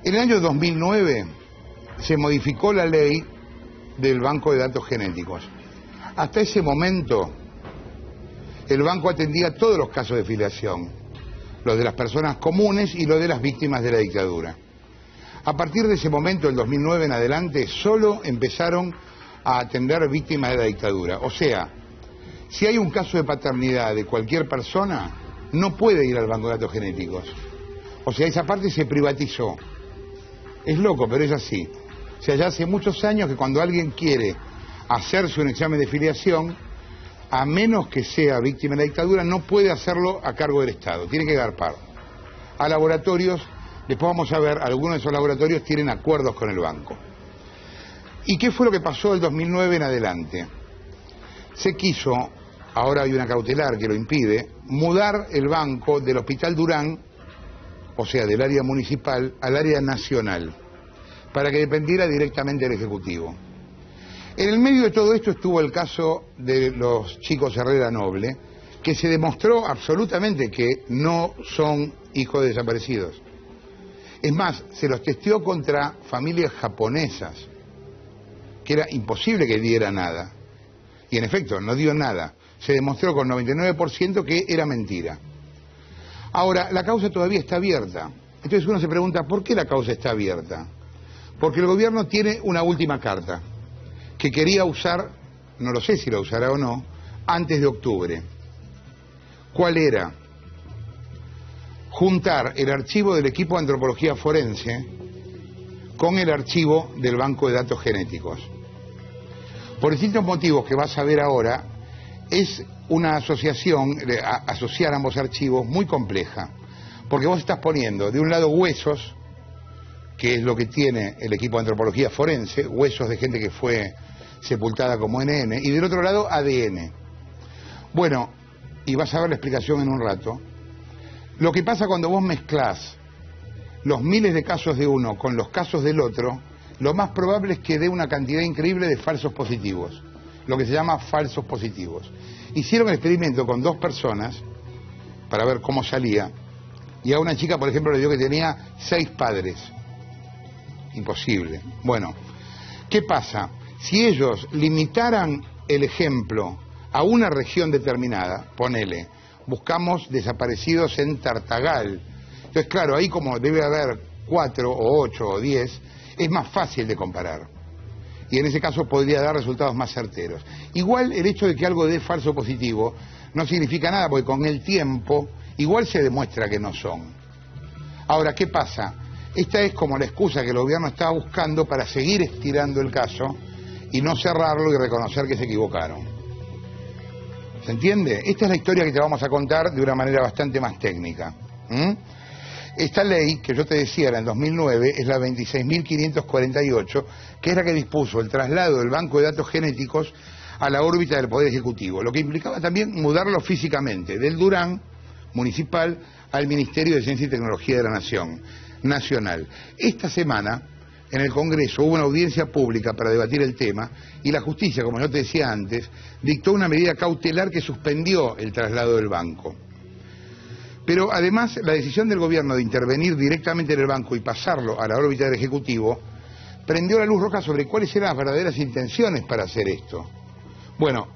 En el año 2009 se modificó la ley del Banco de Datos Genéticos. Hasta ese momento, el banco atendía todos los casos de filiación, los de las personas comunes y los de las víctimas de la dictadura. A partir de ese momento, el 2009 en adelante, solo empezaron a atender víctimas de la dictadura. O sea, si hay un caso de paternidad de cualquier persona, no puede ir al Banco de Datos Genéticos. O sea, esa parte se privatizó. Es loco, pero es así. O sea, ya hace muchos años que cuando alguien quiere hacerse un examen de filiación, a menos que sea víctima de la dictadura, no puede hacerlo a cargo del Estado. Tiene que garpar a laboratorios. Después vamos a ver, algunos de esos laboratorios tienen acuerdos con el banco. ¿Y qué fue lo que pasó del 2009 en adelante? Se quiso, ahora hay una cautelar que lo impide, mudar el banco del Hospital Durán, o sea, del área municipal, al área nacional, para que dependiera directamente del Ejecutivo. En el medio de todo esto estuvo el caso de los chicos Herrera Noble, que se demostró absolutamente que no son hijos de desaparecidos. Es más, se los testeó contra familias japonesas, que era imposible que diera nada. Y en efecto, no dio nada. Se demostró con 99% que era mentira. Ahora, la causa todavía está abierta. Entonces uno se pregunta, ¿por qué la causa está abierta? Porque el gobierno tiene una última carta que quería usar, no lo sé si la usará o no, antes de octubre. ¿Cuál era? Juntar el archivo del equipo de antropología forense con el archivo del Banco de Datos Genéticos. Por distintos motivos que vas a ver ahora, es una asociación, asociar ambos archivos, muy compleja. Porque vos estás poniendo de un lado huesos, que es lo que tiene el equipo de antropología forense, huesos de gente que fue sepultada como NN, y del otro lado ADN. Bueno, y vas a ver la explicación en un rato. Lo que pasa cuando vos mezclás los miles de casos de uno con los casos del otro, lo más probable es que dé una cantidad increíble de falsos positivos, lo que se llama falsos positivos. Hicieron el experimento con 2 personas para ver cómo salía, y a una chica, por ejemplo, le dio que tenía 6 padres. Imposible. Bueno, ¿qué pasa? Si ellos limitaran el ejemplo a una región determinada, ponele, buscamos desaparecidos en Tartagal. Entonces, claro, ahí como debe haber 4 o 8 o 10, es más fácil de comparar. Y en ese caso podría dar resultados más certeros. Igual el hecho de que algo dé falso positivo no significa nada, porque con el tiempo igual se demuestra que no son. Ahora, ¿qué pasa? Esta es como la excusa que el gobierno está buscando para seguir estirando el caso y no cerrarlo y reconocer que se equivocaron. ¿Se entiende? Esta es la historia que te vamos a contar de una manera bastante más técnica. Esta ley, que yo te decía era en 2009, es la 26.548, que es la que dispuso el traslado del Banco de Datos Genéticos a la órbita del Poder Ejecutivo, lo que implicaba también mudarlo físicamente, del Durán municipal al Ministerio de Ciencia y Tecnología de la Nación, nacional. Esta semana, en el Congreso, hubo una audiencia pública para debatir el tema y la justicia, como yo te decía antes, dictó una medida cautelar que suspendió el traslado del banco. Pero además la decisión del gobierno de intervenir directamente en el banco y pasarlo a la órbita del Ejecutivo prendió la luz roja sobre cuáles eran las verdaderas intenciones para hacer esto. Bueno,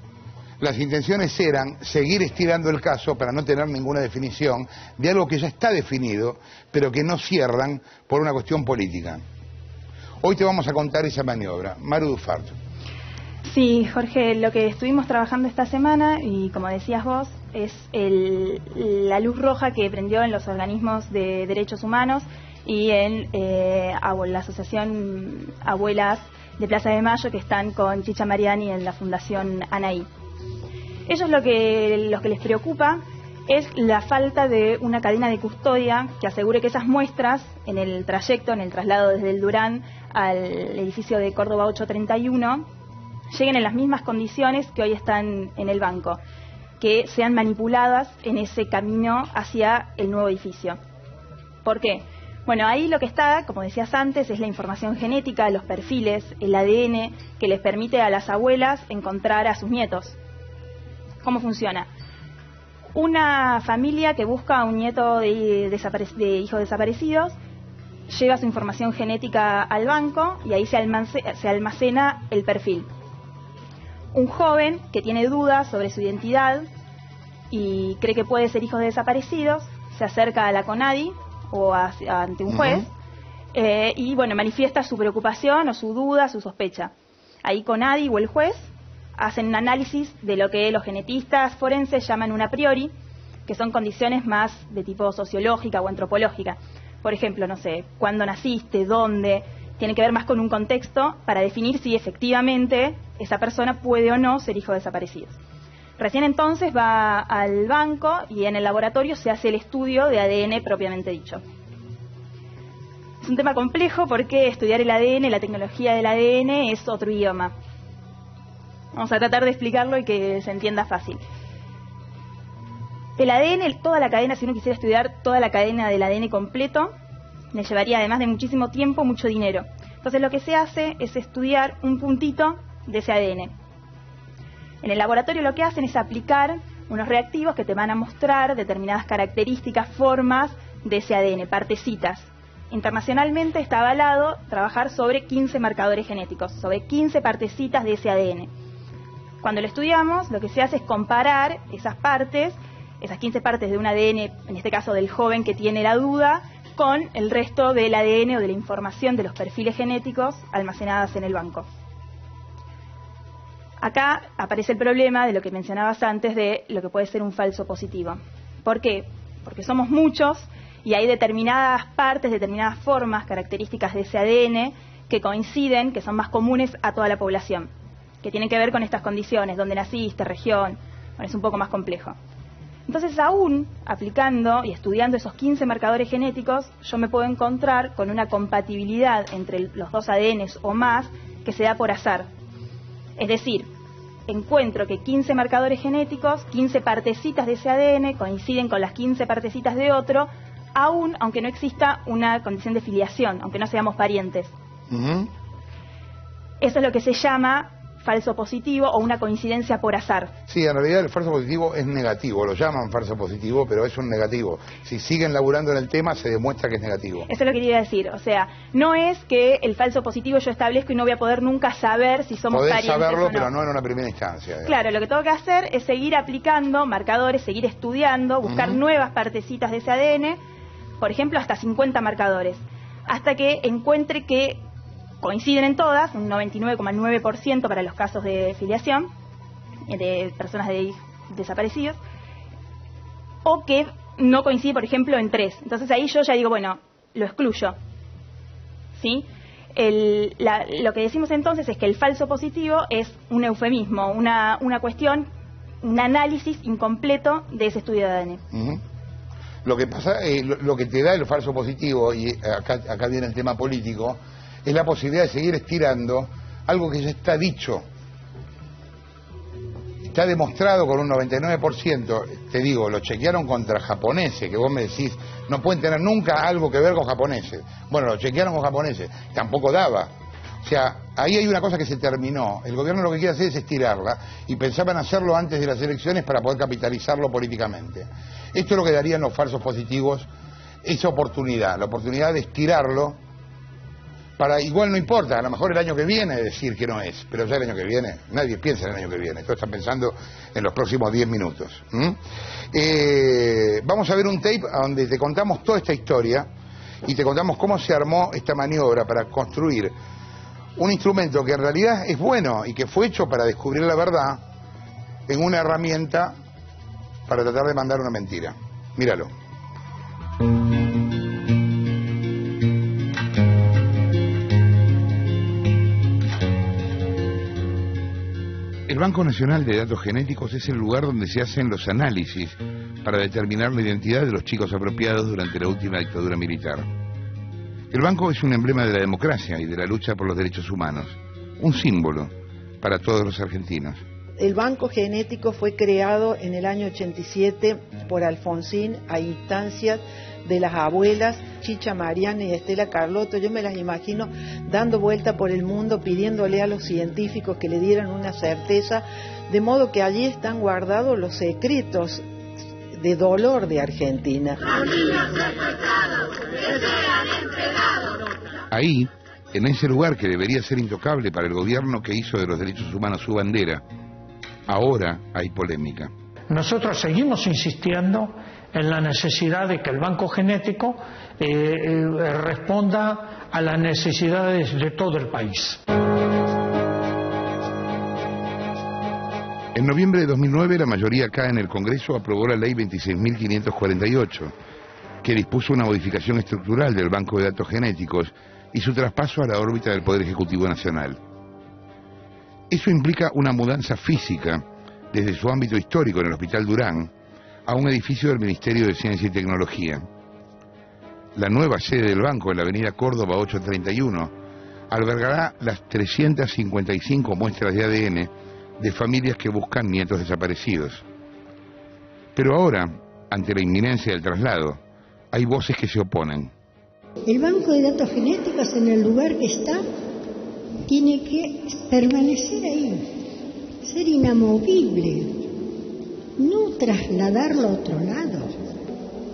las intenciones eran seguir estirando el caso para no tener ninguna definición de algo que ya está definido, pero que no cierran por una cuestión política. Hoy te vamos a contar esa maniobra. Maru Dufart. Sí, Jorge, lo que estuvimos trabajando esta semana, y como decías vos, es la luz roja que prendió en los organismos de derechos humanos y en la Asociación Abuelas de Plaza de Mayo, que están con Chicha Mariani en la Fundación Anaí. Ellos lo que les preocupa es la falta de una cadena de custodia que asegure que esas muestras en el trayecto, en el traslado desde el Durán al edificio de Córdoba 831, lleguen en las mismas condiciones que hoy están en el banco, que sean manipuladas en ese camino hacia el nuevo edificio. ¿Por qué? Bueno, ahí lo que está, como decías antes, es la información genética, los perfiles, el ADN, que les permite a las abuelas encontrar a sus nietos. ¿Cómo funciona? Una familia que busca a un nieto de hijos desaparecidos lleva su información genética al banco y ahí se almacena el perfil. Un joven que tiene dudas sobre su identidad y cree que puede ser hijo de desaparecidos, se acerca a la CONADI o ante un juez y bueno, manifiesta su preocupación o su duda, su sospecha. Ahí CONADI o el juez hacen un análisis de lo que los genetistas forenses llaman un a priori, que son condiciones más de tipo sociológica o antropológica. Por ejemplo, no sé, cuándo naciste, dónde, tiene que ver más con un contexto para definir si efectivamente esa persona puede o no ser hijo de desaparecidos. Recién entonces va al banco y en el laboratorio se hace el estudio de ADN propiamente dicho. Es un tema complejo porque estudiar el ADN, la tecnología del ADN es otro idioma. Vamos a tratar de explicarlo y que se entienda fácil. El ADN, toda la cadena, si uno quisiera estudiar toda la cadena del ADN completo, le llevaría además de muchísimo tiempo, mucho dinero. Entonces lo que se hace es estudiar un puntito de ese ADN. En el laboratorio lo que hacen es aplicar unos reactivos que te van a mostrar determinadas características, formas de ese ADN, partecitas. Internacionalmente está avalado trabajar sobre 15 marcadores genéticos, sobre 15 partecitas de ese ADN. Cuando lo estudiamos, lo que se hace es comparar esas partes, esas 15 partes de un ADN, en este caso del joven que tiene la duda, con el resto del ADN o de la información de los perfiles genéticos almacenadas en el banco. Acá aparece el problema de lo que mencionabas antes de lo que puede ser un falso positivo. ¿Por qué? Porque somos muchos y hay determinadas partes, determinadas formas, características de ese ADN que coinciden, que son más comunes a toda la población, que tienen que ver con estas condiciones, dónde naciste, región, bueno, es un poco más complejo. Entonces, aún aplicando y estudiando esos 15 marcadores genéticos, yo me puedo encontrar con una compatibilidad entre los dos ADNs o más que se da por azar. Es decir, encuentro que 15 marcadores genéticos, 15 partecitas de ese ADN coinciden con las 15 partecitas de otro, aunque no exista una condición de filiación, aunque no seamos parientes. Eso es lo que se llama falso positivo o una coincidencia por azar. Sí, en realidad el falso positivo es negativo, lo llaman falso positivo, pero es un negativo. Si siguen laburando en el tema, se demuestra que es negativo. Eso es lo que quería decir, o sea, no es que el falso positivo yo establezco y no voy a poder nunca saber si somos parientes o no. Podés saberlo, pero no en una primera instancia. Digamos. Claro, lo que tengo que hacer es seguir aplicando marcadores, seguir estudiando, buscar nuevas partecitas de ese ADN, por ejemplo, hasta 50 marcadores, hasta que encuentre que coinciden en todas, un 99,9% para los casos de filiación, de personas desaparecidos, o que no coincide, por ejemplo, en 3. Entonces ahí yo ya digo, bueno, lo excluyo. ¿Sí? Lo que decimos entonces es que el falso positivo es un eufemismo, una cuestión, un análisis incompleto de ese estudio de ADN. Lo que pasa, lo que te da el falso positivo, y acá viene el tema político, es la posibilidad de seguir estirando algo que ya está dicho. Está demostrado con un 99%, te digo, lo chequearon contra japoneses, que vos me decís, no pueden tener nunca algo que ver con japoneses. Bueno, lo chequearon con japoneses, tampoco daba. O sea, ahí hay una cosa que se terminó. El gobierno lo que quiere hacer es estirarla y pensaban hacerlo antes de las elecciones para poder capitalizarlo políticamente. Esto es lo que darían los falsos positivos, esa oportunidad, la oportunidad de estirarlo. Para, igual no importa, a lo mejor el año que viene decir que no es, pero ya el año que viene, nadie piensa en el año que viene, todos están pensando en los próximos 10 minutos. Vamos a ver un tape donde te contamos toda esta historia y te contamos cómo se armó esta maniobra para construir un instrumento que en realidad es bueno y que fue hecho para descubrir la verdad en una herramienta para tratar de mandar una mentira. Míralo. El Banco Nacional de Datos Genéticos es el lugar donde se hacen los análisis para determinar la identidad de los chicos apropiados durante la última dictadura militar. El banco es un emblema de la democracia y de la lucha por los derechos humanos, un símbolo para todos los argentinos. El Banco Genético fue creado en el año 87 por Alfonsín a instancias de las abuelas Chicha Mariana y Estela Carlotto. Yo me las imagino dando vuelta por el mundo pidiéndole a los científicos que le dieran una certeza, de modo que allí están guardados los secretos de dolor de Argentina. Los niños secuestrados, que sean entregados. Ahí, en ese lugar que debería ser intocable para el gobierno que hizo de los derechos humanos su bandera, ahora hay polémica. Nosotros seguimos insistiendo en la necesidad de que el banco genético responda a las necesidades de todo el país. En noviembre de 2009, la mayoría acá en el Congreso aprobó la ley 26.548, que dispuso una modificación estructural del Banco de Datos Genéticos y su traspaso a la órbita del Poder Ejecutivo Nacional. Eso implica una mudanza física desde su ámbito histórico en el Hospital Durán a un edificio del Ministerio de Ciencia y Tecnología. La nueva sede del banco en la avenida Córdoba 831 albergará las 355 muestras de ADN de familias que buscan nietos desaparecidos. Pero ahora, ante la inminencia del traslado, hay voces que se oponen. El banco de datos genéticos, en el lugar que está, tiene que permanecer ahí, ser inamovible, no trasladarlo a otro lado.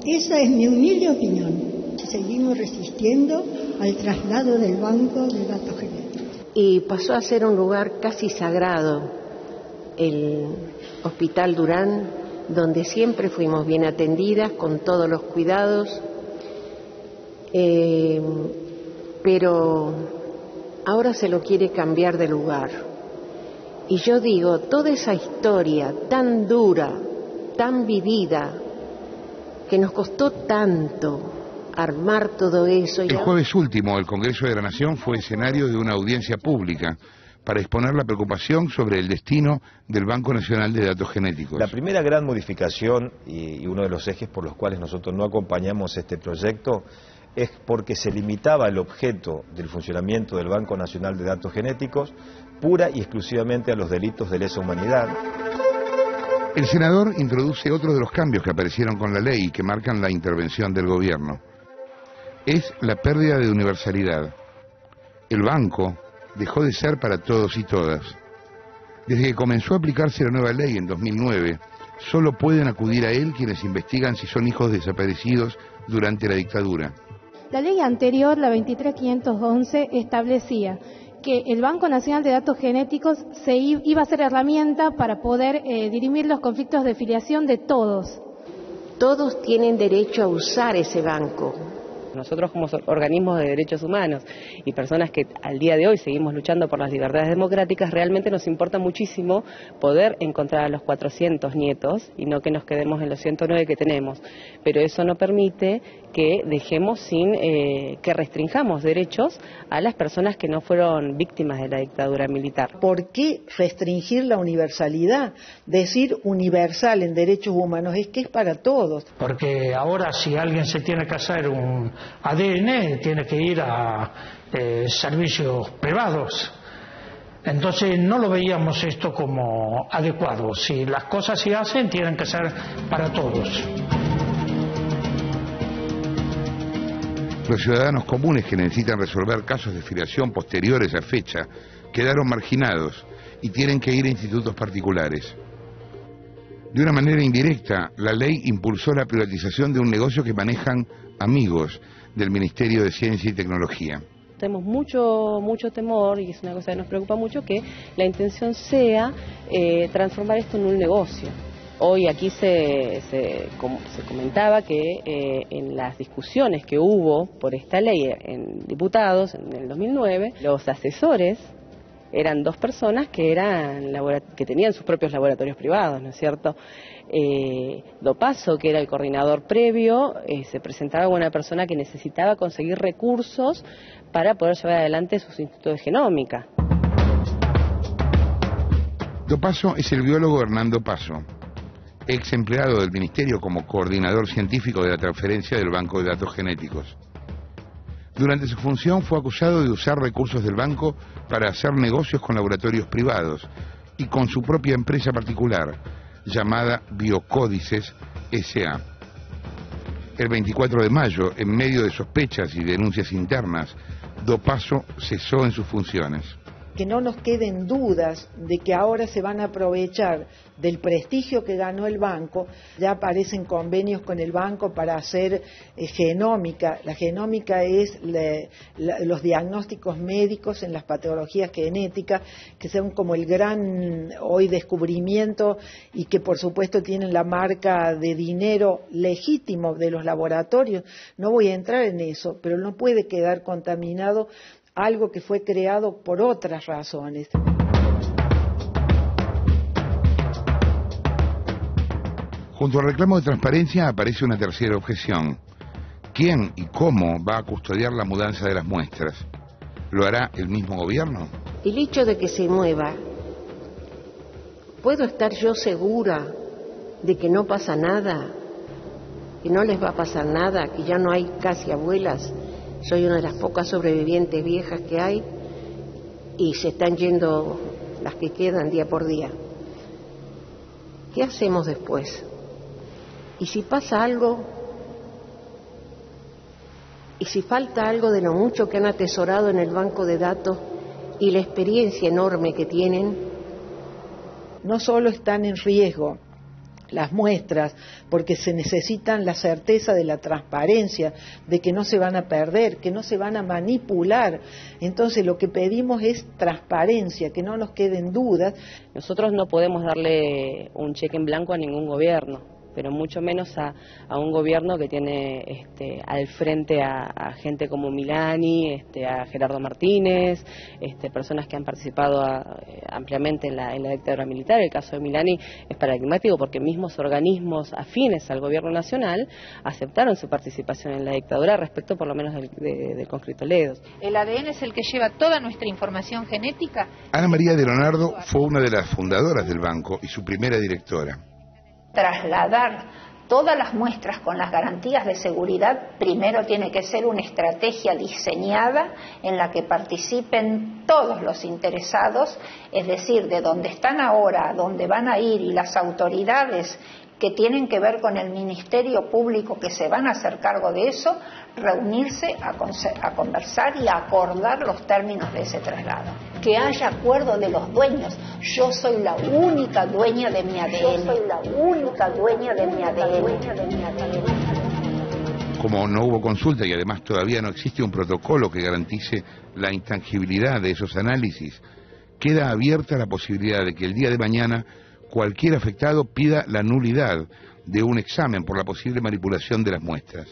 Esa es mi humilde opinión. Seguimos resistiendo al traslado del banco de datos genéticos. Y pasó a ser un lugar casi sagrado, el Hospital Durán, donde siempre fuimos bien atendidas, con todos los cuidados, pero ahora se lo quiere cambiar de lugar. Y yo digo, toda esa historia tan dura, tan vivida, que nos costó tanto armar todo eso. El jueves último, el Congreso de la Nación fue escenario de una audiencia pública para exponer la preocupación sobre el destino del Banco Nacional de Datos Genéticos. La primera gran modificación y uno de los ejes por los cuales nosotros no acompañamos este proyecto es porque se limitaba el objeto del funcionamiento del Banco Nacional de Datos Genéticos pura y exclusivamente a los delitos de lesa humanidad. El senador introduce otro de los cambios que aparecieron con la ley y que marcan la intervención del gobierno. Es la pérdida de universalidad. El banco dejó de ser para todos y todas. Desde que comenzó a aplicarse la nueva ley en 2009, solo pueden acudir a él quienes investigan si son hijos desaparecidos durante la dictadura. La ley anterior, la 23.511, establecía que el Banco Nacional de Datos Genéticos iba a ser herramienta para poder dirimir los conflictos de filiación de todos. Todos tienen derecho a usar ese banco. Nosotros como organismos de derechos humanos y personas que al día de hoy seguimos luchando por las libertades democráticas, realmente nos importa muchísimo poder encontrar a los 400 nietos y no que nos quedemos en los 109 que tenemos. Pero eso no permite que dejemos que restringamos derechos a las personas que no fueron víctimas de la dictadura militar. ¿Por qué restringir la universalidad? Decir universal en derechos humanos es que es para todos. Porque ahora si alguien se tiene que hacer un ADN, tiene que ir a servicios privados. Entonces no lo veíamos esto como adecuado. Si las cosas se hacen, tienen que ser para todos. Los ciudadanos comunes que necesitan resolver casos de filiación posteriores a fecha quedaron marginados y tienen que ir a institutos particulares. De una manera indirecta, la ley impulsó la privatización de un negocio que manejan amigos del Ministerio de Ciencia y Tecnología. Tenemos mucho temor, y es una cosa que nos preocupa mucho, que la intención sea transformar esto en un negocio. Hoy aquí se comentaba que en las discusiones que hubo por esta ley en diputados en el 2009, los asesores eran dos personas que tenían sus propios laboratorios privados, ¿no es cierto? Dopaso, que era el coordinador previo, se presentaba como una persona que necesitaba conseguir recursos para poder llevar adelante sus institutos de genómica. Dopaso es el biólogo Hernando Paso, ex empleado del Ministerio como coordinador científico de la transferencia del Banco de Datos Genéticos. Durante su función fue acusado de usar recursos del banco para hacer negocios con laboratorios privados y con su propia empresa particular, llamada Biocódices S.A. El 24 de mayo, en medio de sospechas y denuncias internas, Dopaso cesó en sus funciones. que no nos queden dudas de que ahora se van a aprovechar del prestigio que ganó el banco. Ya aparecen convenios con el banco para hacer genómica. La genómica es los diagnósticos médicos en las patologías genéticas, que son como el gran hoy descubrimiento y que por supuesto tienen la marca de dinero legítimo de los laboratorios. No voy a entrar en eso, pero no puede quedar contaminado algo que fue creado por otras razones. Junto al reclamo de transparencia aparece una tercera objeción. ¿Quién y cómo va a custodiar la mudanza de las muestras? ¿Lo hará el mismo gobierno? El hecho de que se mueva, ¿puedo estar yo segura de que no pasa nada? ¿Que no les va a pasar nada? ¿Que ya no hay casi abuelas? Soy una de las pocas sobrevivientes viejas que hay y se están yendo las que quedan día por día. ¿Qué hacemos después? ¿Y si pasa algo? ¿Y si falta algo de lo mucho que han atesorado en el banco de datos y la experiencia enorme que tienen? No solo están en riesgo las muestras, porque se necesitan la certeza de la transparencia, de que no se van a perder, que no se van a manipular. Entonces lo que pedimos es transparencia, que no nos queden dudas. Nosotros no podemos darle un cheque en blanco a ningún gobierno, pero mucho menos a un gobierno que tiene al frente a gente como Milani, a Gerardo Martínez, personas que han participado ampliamente en la dictadura militar. El caso de Milani es paradigmático porque mismos organismos afines al gobierno nacional aceptaron su participación en la dictadura respecto por lo menos del conscripto Ledos. ¿El ADN es el que lleva toda nuestra información genética? Ana María de Leonardo fue una de las fundadoras del banco y su primera directora. Trasladar todas las muestras con las garantías de seguridad, primero tiene que ser una estrategia diseñada en la que participen todos los interesados, es decir, de donde están ahora, a dónde van a ir, y las autoridades que tienen que ver con el Ministerio Público que se van a hacer cargo de eso, reunirse a conversar y a acordar los términos de ese traslado. Que haya acuerdo de los dueños. Yo soy la única dueña de mi ADN. Yo soy la única dueña de mi ADN. Como no hubo consulta y además todavía no existe un protocolo que garantice la intangibilidad de esos análisis, queda abierta la posibilidad de que el día de mañana cualquier afectado pida la nulidad de un examen por la posible manipulación de las muestras.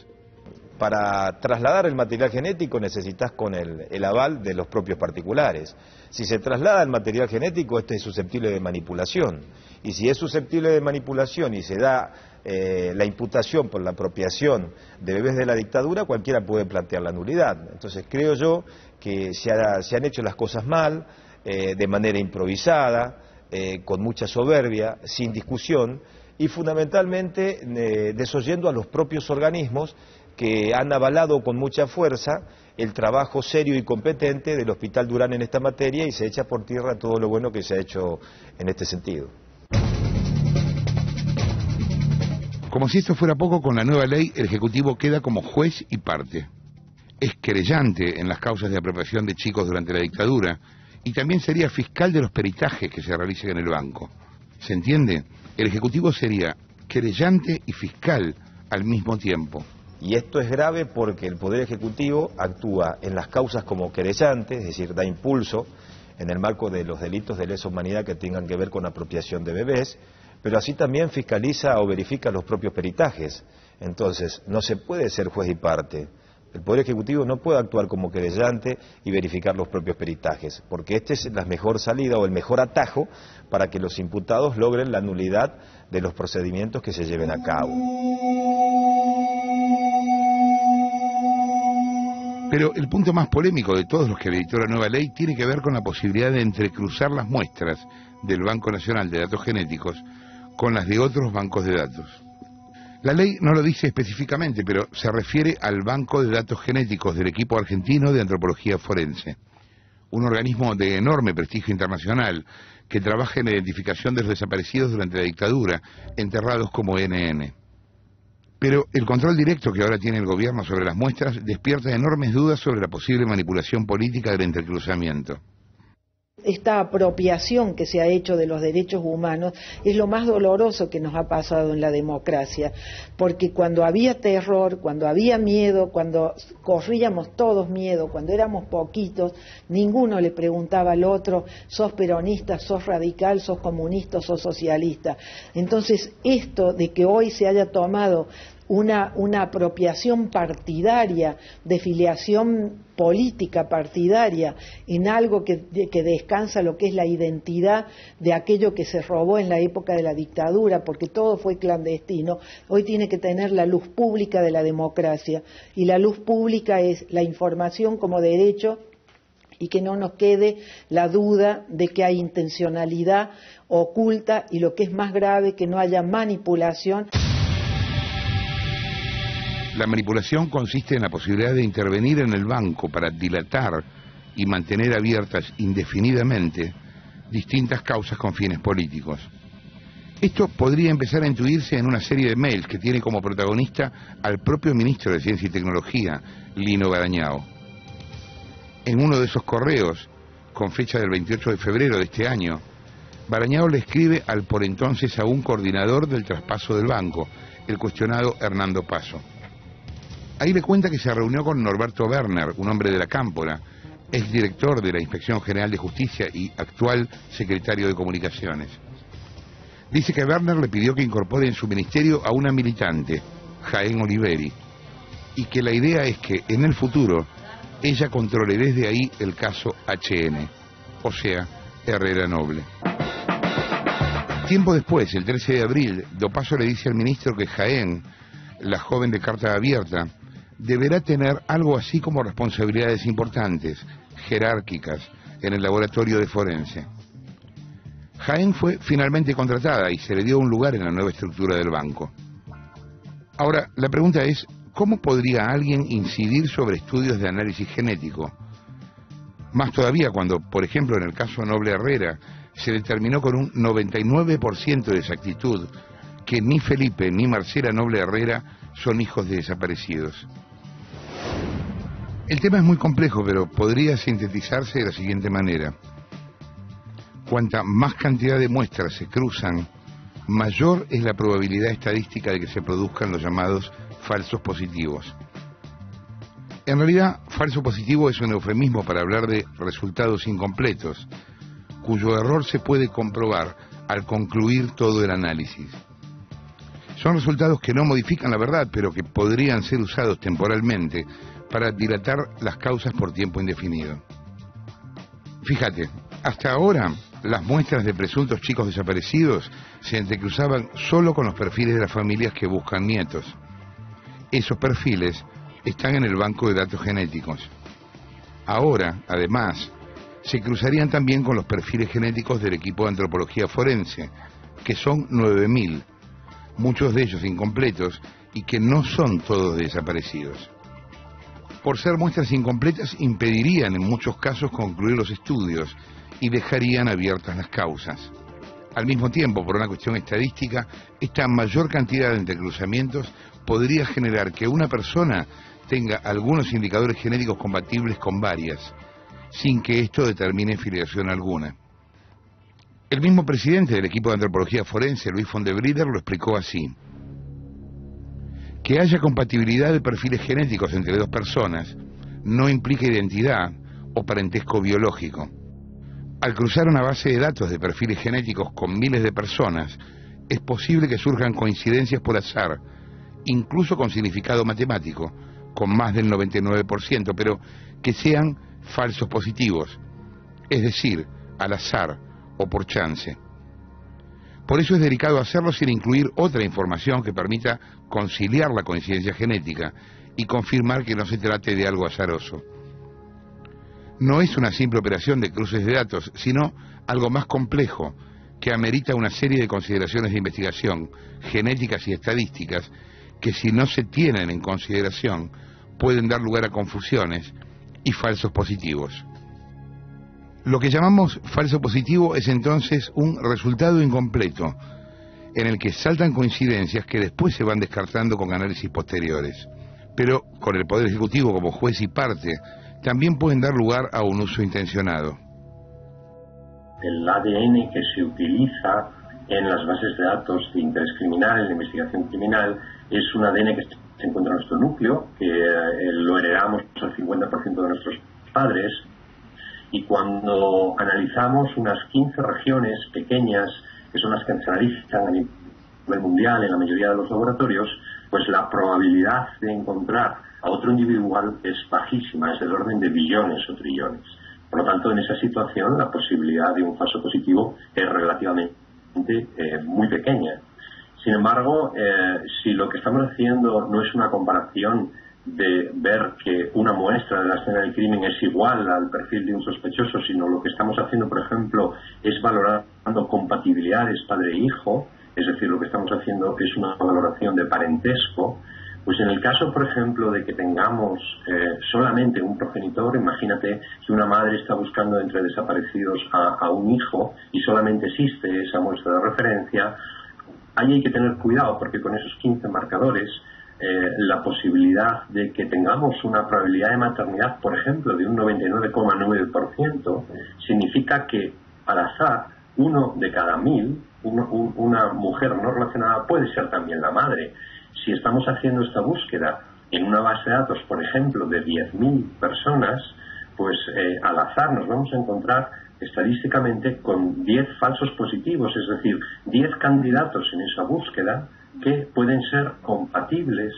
Para trasladar el material genético necesitas con el aval de los propios particulares. Si se traslada el material genético, este es susceptible de manipulación. Y si es susceptible de manipulación y se da la imputación por la apropiación de bebés de la dictadura, cualquiera puede plantear la nulidad. Entonces creo yo que se han hecho las cosas mal, de manera improvisada, con mucha soberbia, sin discusión y fundamentalmente desoyendo a los propios organismos que han avalado con mucha fuerza el trabajo serio y competente del Hospital Durán en esta materia y se echa por tierra todo lo bueno que se ha hecho en este sentido. Como si esto fuera poco, con la nueva ley el Ejecutivo queda como juez y parte. Es querellante en las causas de apropiación de chicos durante la dictadura y también sería fiscal de los peritajes que se realicen en el banco. ¿Se entiende? El Ejecutivo sería querellante y fiscal al mismo tiempo. Y esto es grave porque el Poder Ejecutivo actúa en las causas como querellante, es decir, da impulso en el marco de los delitos de lesa humanidad que tengan que ver con apropiación de bebés, pero así también fiscaliza o verifica los propios peritajes. Entonces, no se puede ser juez y parte. El Poder Ejecutivo no puede actuar como querellante y verificar los propios peritajes, porque esta es la mejor salida o el mejor atajo para que los imputados logren la nulidad de los procedimientos que se lleven a cabo. Pero el punto más polémico de todos los que habilitó la nueva ley tiene que ver con la posibilidad de entrecruzar las muestras del Banco Nacional de Datos Genéticos con las de otros bancos de datos. La ley no lo dice específicamente, pero se refiere al Banco de Datos Genéticos del equipo argentino de antropología forense, un organismo de enorme prestigio internacional que trabaja en la identificación de los desaparecidos durante la dictadura, enterrados como NN. Pero el control directo que ahora tiene el gobierno sobre las muestras despierta enormes dudas sobre la posible manipulación política del entrecruzamiento. Esta apropiación que se ha hecho de los derechos humanos es lo más doloroso que nos ha pasado en la democracia, porque cuando había terror, cuando había miedo, cuando corríamos todos miedo, cuando éramos poquitos, ninguno le preguntaba al otro, sos peronista, sos radical, sos comunista, sos socialista. Entonces, esto de que hoy se haya tomado una apropiación partidaria, de filiación política partidaria, en algo que descansa lo que es la identidad de aquello que se robó en la época de la dictadura, porque todo fue clandestino, hoy tiene que tener la luz pública de la democracia, y la luz pública es la información como derecho, y que no nos quede la duda de que hay intencionalidad oculta, y lo que es más grave, que no haya manipulación. La manipulación consiste en la posibilidad de intervenir en el banco para dilatar y mantener abiertas indefinidamente distintas causas con fines políticos. Esto podría empezar a intuirse en una serie de mails que tiene como protagonista al propio ministro de Ciencia y Tecnología, Lino Barañao. En uno de esos correos, con fecha del 28 de febrero de este año, Barañao le escribe al por entonces aún coordinador del traspaso del banco, el cuestionado Hernando Paso. Ahí le cuenta que se reunió con Norberto Werner, un hombre de la Cámpora, exdirector de la Inspección General de Justicia y actual secretario de Comunicaciones. Dice que Werner le pidió que incorpore en su ministerio a una militante, Jaén Oliveri, y que la idea es que en el futuro ella controle desde ahí el caso HN, o sea, Herrera Noble. Tiempo después, el 13 de abril, Do Paso le dice al ministro que Jaén, la joven de carta abierta, deberá tener algo así como responsabilidades importantes, jerárquicas, en el laboratorio de forense. Jaén fue finalmente contratada y se le dio un lugar en la nueva estructura del banco. Ahora, la pregunta es, ¿cómo podría alguien incidir sobre estudios de análisis genético? Más todavía cuando, por ejemplo, en el caso Noble Herrera, se determinó con un 99% de exactitud que ni Felipe ni Marcela Noble Herrera son hijos de desaparecidos. El tema es muy complejo, pero podría sintetizarse de la siguiente manera. Cuanta más cantidad de muestras se cruzan, mayor es la probabilidad estadística de que se produzcan los llamados falsos positivos. En realidad, falso positivo es un eufemismo para hablar de resultados incompletos, cuyo error se puede comprobar al concluir todo el análisis. Son resultados que no modifican la verdad, pero que podrían ser usados temporalmente para dilatar las causas por tiempo indefinido. Fíjate, hasta ahora las muestras de presuntos chicos desaparecidos se entrecruzaban solo con los perfiles de las familias que buscan nietos. Esos perfiles están en el banco de datos genéticos. Ahora, además, se cruzarían también con los perfiles genéticos del equipo de antropología forense, que son 9.000, muchos de ellos incompletos y que no son todos desaparecidos. Por ser muestras incompletas, impedirían en muchos casos concluir los estudios y dejarían abiertas las causas. Al mismo tiempo, por una cuestión estadística, esta mayor cantidad de entrecruzamientos podría generar que una persona tenga algunos indicadores genéticos compatibles con varias, sin que esto determine filiación alguna. El mismo presidente del equipo de antropología forense, Luis von der Brieder, lo explicó así. Que haya compatibilidad de perfiles genéticos entre dos personas no implica identidad o parentesco biológico. Al cruzar una base de datos de perfiles genéticos con miles de personas, es posible que surjan coincidencias por azar, incluso con significado matemático, con más del 99%, pero que sean falsos positivos, es decir, al azar o por chance. Por eso es delicado hacerlo sin incluir otra información que permita conciliar la coincidencia genética y confirmar que no se trate de algo azaroso. No es una simple operación de cruces de datos, sino algo más complejo que amerita una serie de consideraciones de investigación, genéticas y estadísticas, que si no se tienen en consideración pueden dar lugar a confusiones y falsos positivos. Lo que llamamos falso positivo es entonces un resultado incompleto, en el que saltan coincidencias que después se van descartando con análisis posteriores. Pero con el Poder Ejecutivo como juez y parte, también pueden dar lugar a un uso intencionado. El ADN que se utiliza en las bases de datos de interés criminal, en la investigación criminal, es un ADN que se encuentra en nuestro núcleo, que lo heredamos al 50% de nuestros padres, y cuando analizamos unas 15 regiones pequeñas, que son las que se analizan a nivel mundial en la mayoría de los laboratorios, pues la probabilidad de encontrar a otro individual es bajísima, es del orden de billones o trillones. Por lo tanto, en esa situación la posibilidad de un falso positivo es relativamente muy pequeña. Sin embargo, si lo que estamos haciendo no es una comparación de ver que una muestra de la escena del crimen es igual al perfil de un sospechoso, sino lo que estamos haciendo, por ejemplo, es valorando compatibilidades padre-hijo, es decir, lo que estamos haciendo es una valoración de parentesco. Pues en el caso, por ejemplo, de que tengamos solamente un progenitor, imagínate que una madre está buscando entre desaparecidos a un hijo y solamente existe esa muestra de referencia, ahí hay que tener cuidado porque con esos 15 marcadores la posibilidad de que tengamos una probabilidad de maternidad, por ejemplo, de un 99,9%, significa que al azar, uno de cada 1000, una mujer no relacionada puede ser también la madre. Si estamos haciendo esta búsqueda en una base de datos, por ejemplo, de 10.000 personas, pues al azar nos vamos a encontrar estadísticamente con 10 falsos positivos, es decir, 10 candidatos en esa búsqueda que pueden ser compatibles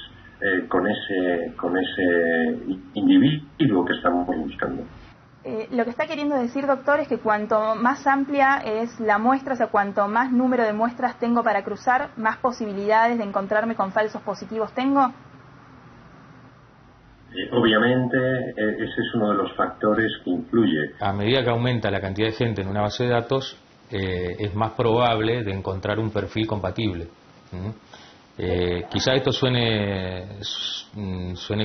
con ese individuo que estamos buscando. Lo que está queriendo decir, doctor, es que cuanto más amplia es la muestra, o sea, cuanto más número de muestras tengo para cruzar, más posibilidades de encontrarme con falsos positivos tengo. Obviamente, ese es uno de los factores que influye. A medida que aumenta la cantidad de gente en una base de datos, es más probable de encontrar un perfil compatible. Quizá esto suene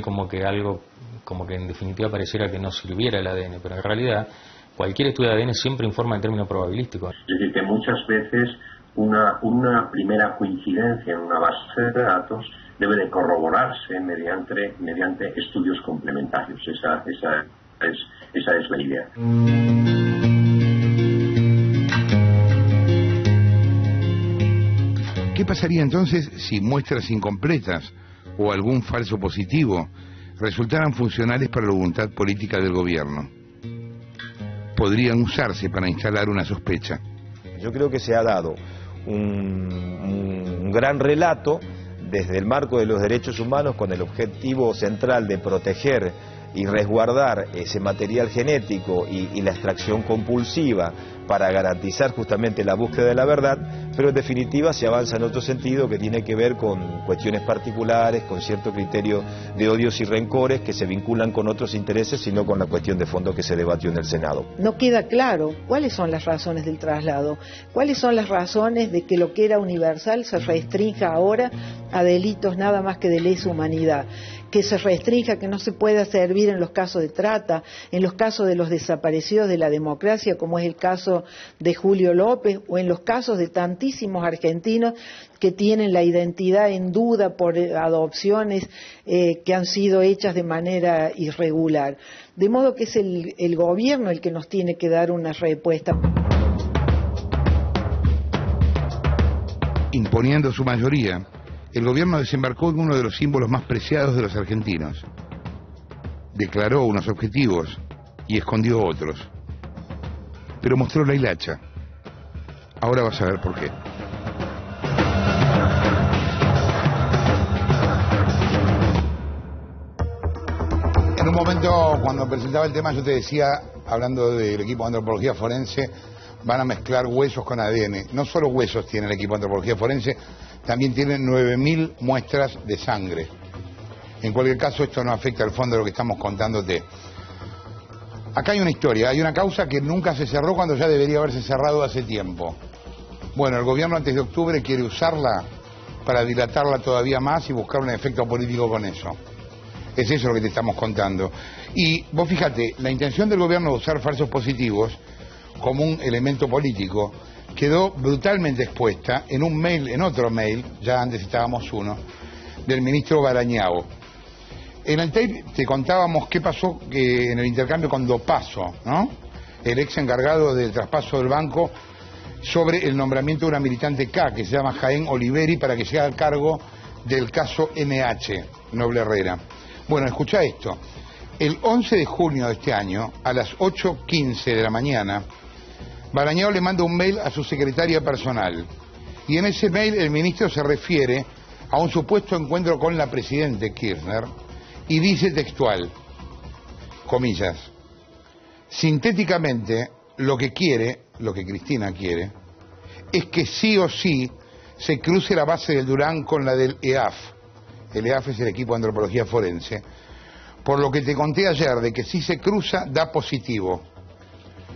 como que algo, como que en definitiva pareciera que no sirviera el ADN, pero en realidad cualquier estudio de ADN siempre informa en términos probabilísticos. Es decir, que muchas veces una primera coincidencia en una base de datos debe de corroborarse mediante estudios complementarios. Esa es la idea. ¿Qué pasaría entonces si muestras incompletas o algún falso positivo resultaran funcionales para la voluntad política del gobierno? Podrían usarse para instalar una sospecha. Yo creo que se ha dado un gran relato desde el marco de los derechos humanos con el objetivo central de proteger y resguardar ese material genético y la extracción compulsiva para garantizar justamente la búsqueda de la verdad, pero en definitiva se avanza en otro sentido que tiene que ver con cuestiones particulares, con cierto criterio de odios y rencores que se vinculan con otros intereses y no con la cuestión de fondo que se debatió en el Senado. No queda claro cuáles son las razones del traslado, cuáles son las razones de que lo que era universal se restrinja ahora a delitos nada más que de lesa humanidad, que se restrinja, que no se pueda servir en los casos de trata, en los casos de los desaparecidos de la democracia, como es el caso de Julio López, o en los casos de tantísimos argentinos que tienen la identidad en duda por adopciones que han sido hechas de manera irregular. De modo que es el gobierno el que nos tiene que dar una respuesta. Imponiendo su mayoría, el gobierno desembarcó en uno de los símbolos más preciados de los argentinos. Declaró unos objetivos y escondió otros. Pero mostró la hilacha. Ahora vas a ver por qué. En un momento, cuando presentaba el tema, yo te decía, hablando del equipo de antropología forense, van a mezclar huesos con ADN. No solo huesos tiene el equipo de antropología forense, también tienen 9.000 muestras de sangre. En cualquier caso, esto no afecta al fondo de lo que estamos contándote. Acá hay una historia, hay una causa que nunca se cerró cuando ya debería haberse cerrado hace tiempo. Bueno, el gobierno antes de octubre quiere usarla para dilatarla todavía más y buscar un efecto político con eso. Es eso lo que te estamos contando. Y vos fíjate, la intención del gobierno de usar falsos positivos como un elemento político quedó brutalmente expuesta en un mail, en otro mail, ya antes citábamos uno, del ministro Barañao. En el tape te contábamos qué pasó en el intercambio con Dopaso, ¿no? el ex encargado del traspaso del banco, sobre el nombramiento de una militante K, que se llama Jaén Oliveri, para que se haga cargo del caso NH, Noble Herrera. Bueno, escucha esto. El 11 de junio de este año, a las 8:15 de la mañana, Barañao le manda un mail a su secretaria personal. Y en ese mail el ministro se refiere a un supuesto encuentro con la presidenta Kirchner y dice textual, comillas, sintéticamente lo que Cristina quiere, es que sí o sí se cruce la base del Durán con la del EAF. El EAF es el equipo de antropología forense. Por lo que te conté ayer de que si se cruza, da positivo.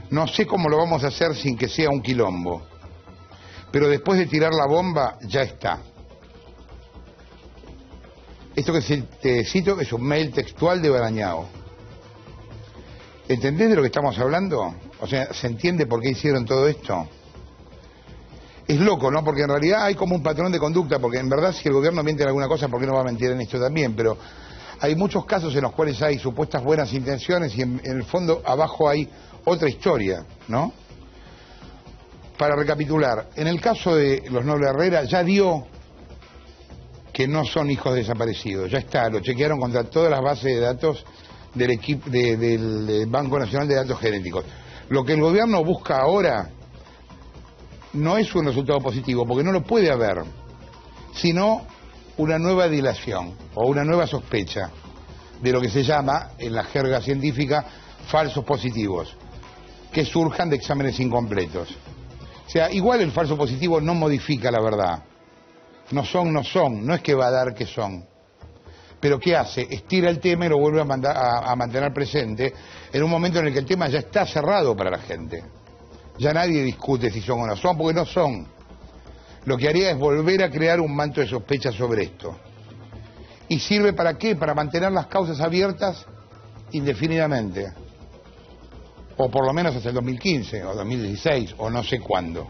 No sé cómo lo vamos a hacer sin que sea un quilombo. Pero después de tirar la bomba, ya está. Esto que te cito es un mail textual de Barañao. ¿Entendés de lo que estamos hablando? O sea, ¿se entiende por qué hicieron todo esto? Es loco, ¿no? Porque en realidad hay como un patrón de conducta, porque en verdad si el gobierno miente en alguna cosa, ¿por qué no va a mentir en esto también? Pero hay muchos casos en los cuales hay supuestas buenas intenciones y en el fondo abajo hay otra historia, ¿no? Para recapitular, en el caso de los Noble Herrera ya dio que no son hijos desaparecidos, ya está, lo chequearon contra todas las bases de datos del equipo del Banco Nacional de Datos Genéticos. Lo que el gobierno busca ahora no es un resultado positivo, porque no lo puede haber, sino una nueva dilación o una nueva sospecha de lo que se llama, en la jerga científica, falsos positivos, que surjan de exámenes incompletos. O sea, igual el falso positivo no modifica la verdad. No son, no es que va a dar que son. Pero ¿qué hace? Estira el tema y lo vuelve a mantener presente en un momento en el que el tema ya está cerrado para la gente. Ya nadie discute si son o no son, porque no son. Lo que haría es volver a crear un manto de sospecha sobre esto. ¿Y sirve para qué? Para mantener las causas abiertas indefinidamente. O por lo menos hasta el 2015, o 2016, o no sé cuándo.